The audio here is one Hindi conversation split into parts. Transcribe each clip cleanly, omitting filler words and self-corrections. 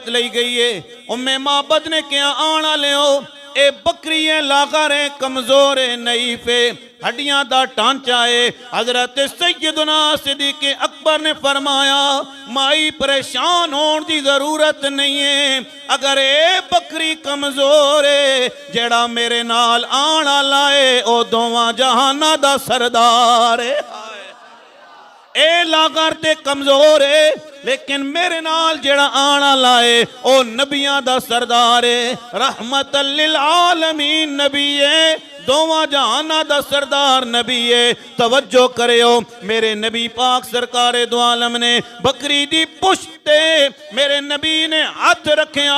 ली गई है। उम्मे माबद ने क्या आना लियो ए बकरी है लागर है कमजोर है नहीं पे हड्डियां दा ढांचा है। हजरत सैयदना सिद्दीक़ अकबर ने फरमाया माई परेशान होने की जरूरत नहीं है, अगर ए बकरी कमजोर है जेड़ा मेरे नाल आना लाए ओ दोवां जहाना दा सरदार है। ए लागर ते कमजोर है लेकिन मेरे नाल जेड़ा आना लाए ओ नबियां दा सरदार है, रहमतल लिल आलमीन नबी है, दोवां जहाना दा सरदार नबी है। तवज्जो करियो मेरे नबी पाक सरकारे दो आलम ने बकरी दी पुश्त मेरे नबी ने हाथ रखिया,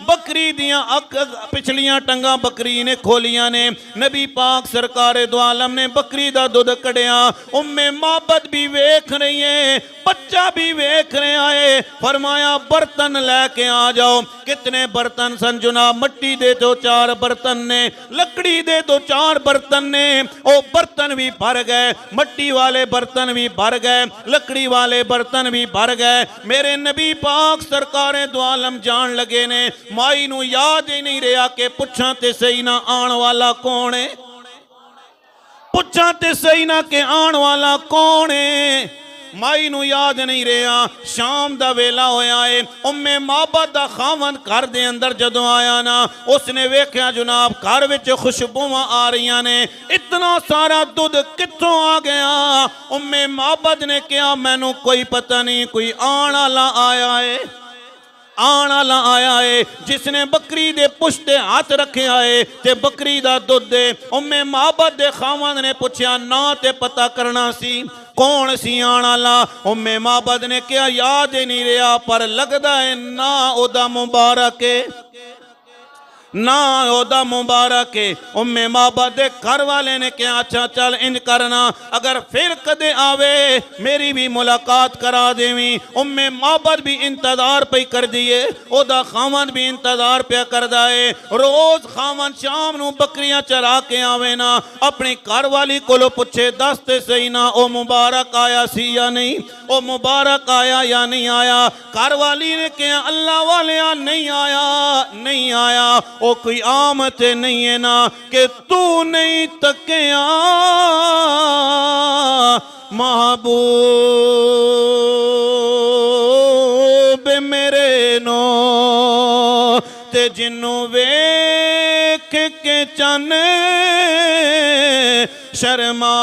बकरी दियां पिछलियां टंगा बकरी ने खोलियां ने, नबी पाक सरकारे दो आलम ने बकरी दा दुध कढ़िया। उम्मे माबद भी वेख रही है, बच्चा भी वेख रहे आए, फरमाया बर्तन लेके आ जाओ। कितने बर्तन सन जनाब? मट्टी दे दो चार बर्तन ने, लकड़ी दे दो चार बर्तन ने, ओ बर्तन भी भर गए, मट्टी वाले बर्तन भी भर गए, लकड़ी वाले बर्तन भी भर गए। मेरे नबी पाक सरकारे दो आलम जान लगे ने, माई नू याद ही नहीं रहा कि पुछां ते सही ना आने वाला कौन है, पुछां ते सही ना कि आने वाला कौन है। माई नू याद नहीं रहा। शाम दा वेला होया है, उम्मे माबद दा खावन घर दे अंदर जदों आया ना, उसने वेख्या जनाब घर विच खुशबुआं आ रही ने, इतना सारा दुध कित्थों आ गया? उम्मे माबद ने कहा मैनू कोई पता नहीं, कोई आण वाला आया है, आण वाला आया है जिसने बकरी दे पुश्ते हाथ रखे आए ते बकरी दा दुध दे। उम्मे माबद दे खावन ने पूछया ना ते पता करना सी कौन सी आण वाला? उम्मे माबद ने क्या याद ही नहीं रहा, पर लगदा है ना ओदा मुबारक है, ना ओदा मुबारक है। उम्मे माबद दे घर वाले ने कहा अच्छा चल इंज करना, अगर फिर कदे आवे मेरी भी मुलाकात करा देवी। उम्मे माबद भी इंतजार पे कर दिए, ओदा खावन भी इंतजार पे करदा है। रोज खावन शाम नू बकरियां चरा के आवे ना, अपनी घर वाली कोलो पूछे दस ते सही ना ओ मुबारक आया सी या नहीं, ओ मुबारक आया या नहीं आया? घर वाली ने कहा अल्लाह वाले नहीं आया, नहीं आया। ओ कोई आमत नहीं है ना कि तू नहीं तकिया महबूब मेरे नो ते जिन्नू वेख के चन शर्मा